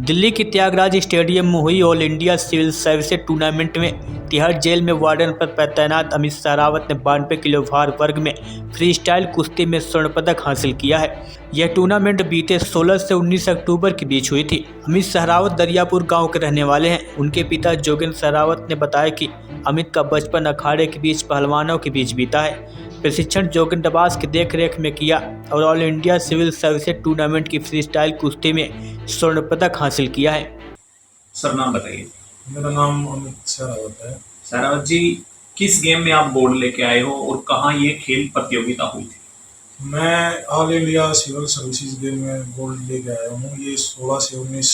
दिल्ली के त्यागराज स्टेडियम में हुई all India civil services tournament में तिहाड़ जेल में वार्डन पर तैनात अमित सहरावत ने 92 किलो भार वर्ग में फ्री स्टाइल कुश्ती में स्वर्ण पदक हासिल किया है। यह टूर्नामेंट बीते 16 से 19 अक्टूबर के बीच हुई थी। अमित सहरावत दरियापुर गांव के रहने वाले हैं। उनके पिता जोगेंद्र सहरावत ने बताया कि अमित का बचपन अखाड़े के बीच पहलवानों के बीच बीता है। प्रशिक्षण जोगेंद्र अब्बास की देखरेख में किया और all India civil services tournament की फ्री स्टाइल कुश्ती में स्वर्ण पदक हासिल किया है। सर नाम बताइए। मेरा नाम अमित सहरावत है। सहरावत जी, किस गेम में आप गोल्ड लेके आए हो और कहाँ ये खेल प्रतियोगिता हुई थी? मैं all India civil services game में गोल्ड लेके आया हूँ। ये 16 से 19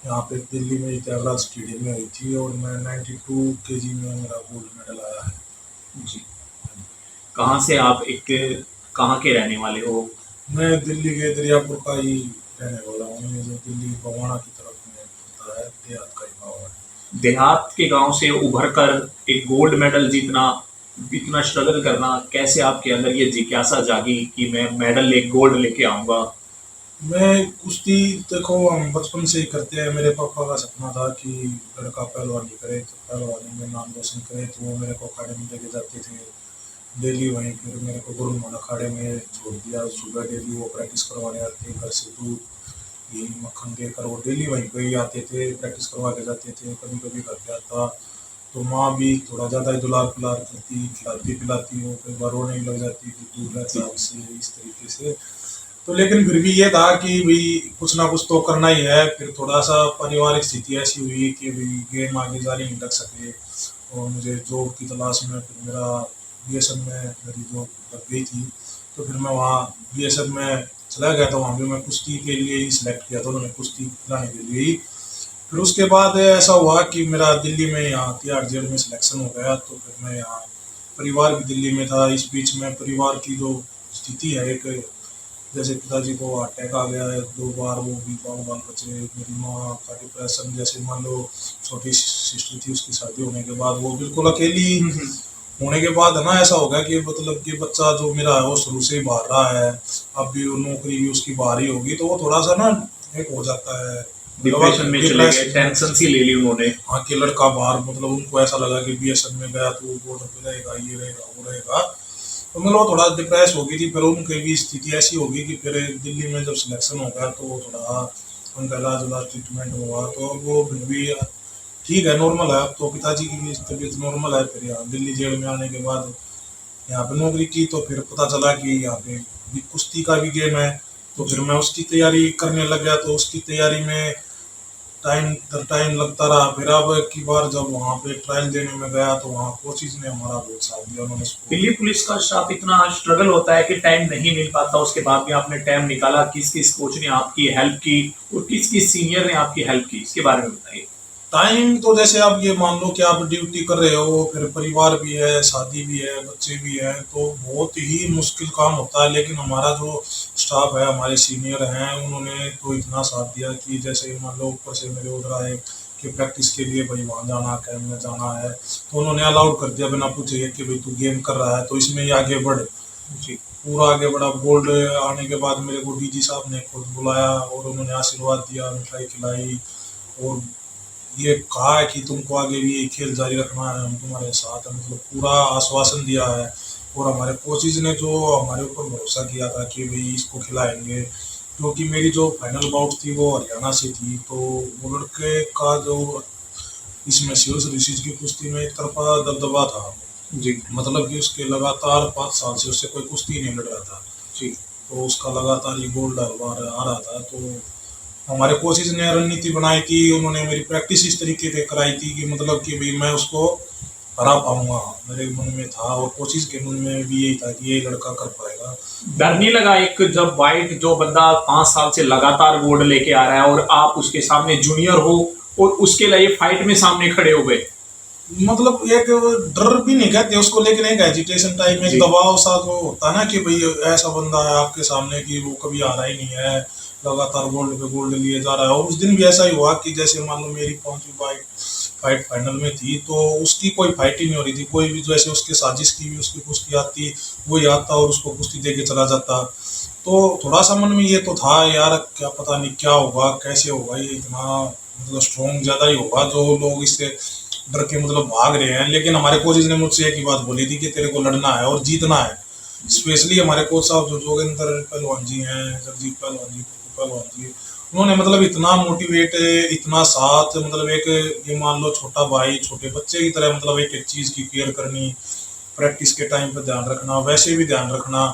यहाँ पे दिल्ली में त्यागराज स्टेडियम में हुई थी और मैं 92 केजी में मेरा गोल्ड मेडल आया है। जी, कहाँ से आप कहाँ के रहने वाले हो? मैं दिल्ली के दरियापुर का ही रहने वाला हूँ। ये जो दिल्ली बवाना की तरफ में होता है, देहात का ही गाँव है। देहात के गांव से उभर कर एक गोल्ड मेडल जीतना, इतना स्ट्रगल करना, कैसे आपके अंदर ये जिज्ञासा जागी कि मैं गोल्ड लेके आऊंगा? मैं कुश्ती देखो हम बचपन से ही करते हैं। मेरे पापा का सपना था कि लड़का पहलवानी करे, तो पहलवानी में नाम रोशन करे, तो वो मेरे को अखाड़े में लेके जाते थे डेली। वहीं फिर मेरे को गुरु मोहन अखाड़े में छोड़ दिया। सुबह डेली वो प्रैक्टिस करवाने आते, घर से दूध यही मक्खन देकर वो डेली वहीं पे ही आते थे, प्रैक्टिस करवा के जाते थे। कभी कभी घर पे आता तो माँ भी थोड़ा ज़्यादा ही दुलार पिलार करती, खिलाती पिलाती, वो कई बार रोने लग जाती कि दूर रहता हमसे इस तरीके से। तो लेकिन फिर भी ये था कि भाई कुछ ना कुछ तो करना ही है। फिर थोड़ा सा पारिवारिक स्थिति ऐसी हुई कि भाई गेम आगे जारी नहीं लग सके और मुझे जॉब की तलाश में फिर मेरा बीएसएफ में मेरी जॉब लग गई थी। तो फिर मैं वहाँ बीएसएफ में चला गया था। वहाँ भी मैं कुश्ती के लिए ही सिलेक्ट किया था, उन्होंने कुश्ती खिलाने के लिए ही। फिर उसके बाद ऐसा हुआ कि मेरा दिल्ली में यहाँ तिहाड़ जेल में सिलेक्शन हो गया। तो फिर मैं यहाँ परिवार भी दिल्ली में था। इस बीच में परिवार की जो स्थिति है, एक जैसे पिताजी को अटैक आ गया है 2 बार, वो भी बाल बचे। मेरी माँ का डिप्रेशन, जैसे मान लो छोटी सिस्टर थी, उसकी शादी होने के बाद वो बिल्कुल अकेली होने के बाद है ना, ऐसा हो गया कि मतलब कि बच्चा जो मेरा है वो शुरू से ही बाहर रहा है, अब भी वो नौकरी भी उसकी बाहर ही होगी, तो वो थोड़ा सा ना एक हो जाता है, डिप्रेशन में चले गए, टेंशन सी ले ली उन्होंने। हाँ कि लड़का बाहर, मतलब उनको ऐसा लगा कि बीएसएफ में गया तो वो बॉर्डर पे रहेगा, ये रहेगा वो रहेगा। तो मतलब वो थोड़ा डिप्रेस हो गई थी। फिर उनकी भी स्थिति ऐसी होगी कि फिर दिल्ली में जब सिलेक्शन हो गया तो थोड़ा उनका इलाज ट्रीटमेंट हुआ तो वो फिर भी ठीक है, नॉर्मल है। अब तो पिताजी की भी तबीयत नॉर्मल है। फिर यहाँ दिल्ली जेल में आने के बाद यहाँ पे नौकरी की तो फिर पता चला कि यहाँ पे भी कुश्ती का भी गेम है। तो फिर मैं उसकी तैयारी करने लग गया। तो उसकी तैयारी में टाइम लगता रहा। फिर अब की बार जब वहाँ पे ट्रायल देने में गया तो वहाँ कोचिज ने हमारा बहुत साथ दिया। उन्होंने दिल्ली पुलिस का स्टाफ इतना स्ट्रगल होता है कि टाइम नहीं मिल पाता, उसके बाद भी आपने टाइम निकाला। किस किस कोच ने आपकी हेल्प की और किस किस सीनियर ने आपकी हेल्प की, इसके बारे में बताइए। टाइम तो जैसे आप ये मान लो कि आप ड्यूटी कर रहे हो, फिर परिवार भी है, शादी भी है, बच्चे भी हैं, तो बहुत ही मुश्किल काम होता है। लेकिन हमारा जो स्टाफ है, हमारे सीनियर हैं, उन्होंने तो इतना साथ दिया कि जैसे मान लो ऊपर से मेरे ऑर्डर आए कि प्रैक्टिस के लिए भाई वहाँ जाना, कैम्प में जाना है, तो उन्होंने अलाउड कर दिया बिना पूछे कि भाई तू गेम कर रहा है तो इसमें ही आगे बढ़। जी, पूरा आगे बढ़ा। गोल्ड आने के बाद मेरे को डीजी साहब ने खुद बुलाया और उन्होंने आशीर्वाद दिया, मिठाई खिलाई और ये कहा है कि तुमको आगे भी ये खेल जारी रखना है, हम तुम्हारे साथ हैं, मतलब पूरा आश्वासन दिया है। और हमारे कोचिज ने जो हमारे ऊपर भरोसा किया था कि भाई इसको खिलाएंगे, क्योंकि मेरी जो फाइनल बाउट थी वो हरियाणा से थी। तो वो लड़के का जो इसमें सिविल सर्विसेज की कुश्ती में एक तरफा दबदबा था जी, मतलब कि उसके लगातार 5 साल से उससे कोई कुश्ती नहीं लड़ रहा था जी। तो उसका लगातार ये गोल्ड हर बार आ रहा था। तो हमारे कोचिज ने रणनीति बनाई थी, उन्होंने मेरी प्रैक्टिस इस तरीके से कराई थी कि मतलब कि भाई मैं उसको हरा पाऊंगा, मेरे मन में था। और कोचिज के मन में भी यही था कि ये लड़का कर पाएगा। डर नहीं लगा एक जब वाइट जो बंदा 5 साल से लगातार गोल्ड लेके आ रहा है और आप उसके सामने जूनियर हो और उसके लिए फाइट में सामने खड़े हो गए? मतलब एक डर भी नहीं कहते उसको, लेकिन एक एजिटेशन टाइप में दबाव सा जो होता है ना कि भाई ऐसा बंदा है आपके सामने कि वो कभी आ रहा ही नहीं है, लगातार गोल्ड पे गोल्ड लिए जा रहा है। और उस दिन भी ऐसा ही हुआ कि जैसे मान लो मेरी 5वीं फाइट फाइनल में थी, तो उसकी कोई फाइट ही नहीं हो रही थी। कोई भी जैसे उसके साजिश की भी उसकी कुश्ती आती, वो आता और उसको कुश्ती दे के चला जाता। तो थोड़ा सा मन में ये तो था यार, क्या पता नहीं क्या होगा, कैसे होगा, ये इतना मतलब स्ट्रॉन्ग ज़्यादा ही होगा जो लोग इससे डर के मतलब भाग रहे हैं। लेकिन हमारे कोचेज ने मुझसे एक ही बात बोली थी कि तेरे को लड़ना है और जीतना है। स्पेशली हमारे कोच साहब जो जोगेंद्र पहलवान जी हैं, जगजीत पहलवान जी, पप्पू पहलवान जी, उन्होंने मतलब इतना मोटिवेट, इतना साथ, मतलब एक ये मान लो छोटा भाई छोटे बच्चे की तरह, मतलब एक एक चीज़ की केयर करनी, प्रैक्टिस के टाइम पे ध्यान रखना, वैसे भी ध्यान रखना।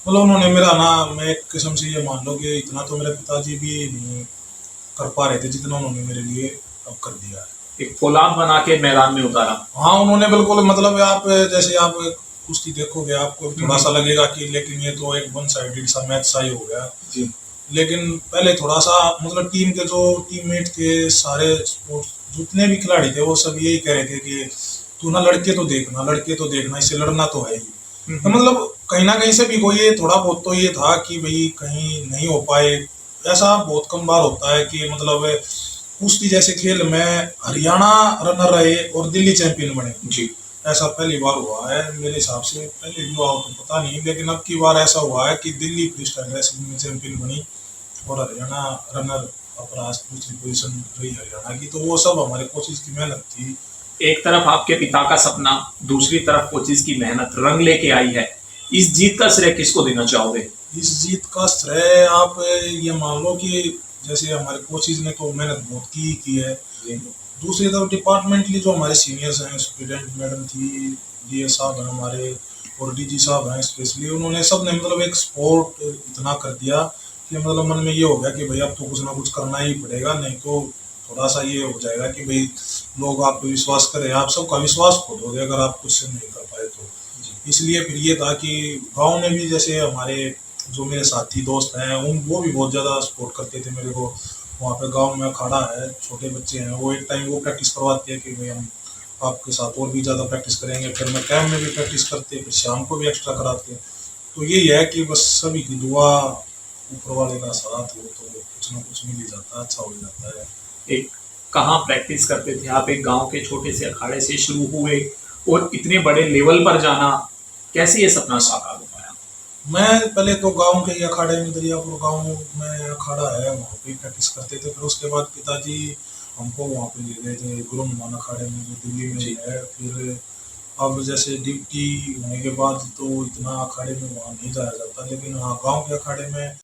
मतलब उन्होंने मेरा ना, मैं एक किस्म से ये मान लो कि इतना तो मेरे पिताजी भी नहीं कर पा रहे थे जितना उन्होंने मेरे लिए अब कर दिया है। एक फौलाद बना के मैदान में उतारा। हाँ, उन्होंने बिल्कुल, मतलब आप जैसे आप कुश्ती देखोगे आपको थोड़ा सा लगेगा कि लेकिन ये तो एक वन साइडेड सा मैच सा ही हो गया। जी। लेकिन पहले थोड़ा सा मतलब टीम के जो टीममेट थे, सारे स्पोर्ट्स जितने भी खिलाड़ी थे वो सब यही कह रहे थे कि तू ना लड़के तो देखना, लड़के तो देखना, इससे लड़ना तो है ही। तो मतलब कहीं ना कहीं से भी कोई ये थोड़ा बहुत तो ये था कि भाई कहीं नहीं हो पाए। ऐसा बहुत कम बार होता है कि मतलब कुश्ती जैसे खेल में हरियाणा रनर रहे और दिल्ली चैंपियन बने। जी। ऐसा पहली बार हुआ है मेरे हिसाब से, पहले भी हुआ हो तो पता नहीं, लेकिन अब की बार ऐसा हुआ है कि दिल्ली फ्री स्टाइल रेसलिंग में चैंपियन बनी और हरियाणा रनर अपना दूसरी पोजीशन रही हरियाणा की। तो वो सब हमारे कोचिज की मेहनत थी। एक तरफ आपके पिता का सपना, दूसरी तरफ कोचिज की मेहनत रंग लेके आई है। इस जीत का श्रेय किसको देना चाहोगे? इस जीत का श्रेय आप ये मान लो कि जैसे हमारे कोचिज ने तो मेहनत बहुत की है। दूसरी तरफ डिपार्टमेंटली जो हमारे सीनियर्स हैं, स्टूडेंट मैडम थी, डीए साहब हैं हमारे और डीजी साहब हैं, स्पेशली उन्होंने सब ने मतलब एक सपोर्ट इतना कर दिया कि मतलब मन में ये हो गया कि भाई अब तो कुछ ना कुछ करना ही पड़ेगा, नहीं तो थोड़ा सा ये हो जाएगा कि भाई लोग आप पे विश्वास करें, आप सबका विश्वास खो दोगे अगर आप कुछ नहीं कर पाए तो। इसलिए फिर ये था कि गांव में भी जैसे हमारे जो मेरे साथी दोस्त हैं उन वो भी बहुत ज़्यादा सपोर्ट करते थे मेरे को। वहाँ पे गांव में अखाड़ा है, छोटे बच्चे हैं, वो एक टाइम वो प्रैक्टिस करवाते हैं कि भाई हम आपके साथ और भी ज़्यादा प्रैक्टिस करेंगे। फिर मैं कैम्प में भी प्रैक्टिस करते, फिर शाम को भी एक्स्ट्रा कराते। तो यही है कि बस सभी की दुआ, ऊपर वाले का साथ हो तो कुछ ना कुछ मिल ही जाता है, अच्छा हो जाता है। एक कहाँ प्रैक्टिस करते थे आप? एक गांव के छोटे से अखाड़े से शुरू हुए और इतने बड़े लेवल पर जाना, कैसे ये सपना साकार हो पाया? मैं पहले तो गांव के ही अखाड़े में, दरियापुर गांव में अखाड़ा है, वहाँ पे प्रैक्टिस करते थे। फिर उसके बाद पिताजी हमको वहाँ पे ले गए थे गुरु हनुमान अखाड़े में जो दिल्ली में है। फिर अब जैसे ड्यूटी होने के बाद तो इतना अखाड़े में वहाँ नहीं जाया जाता, लेकिन हाँ गांव के अखाड़े में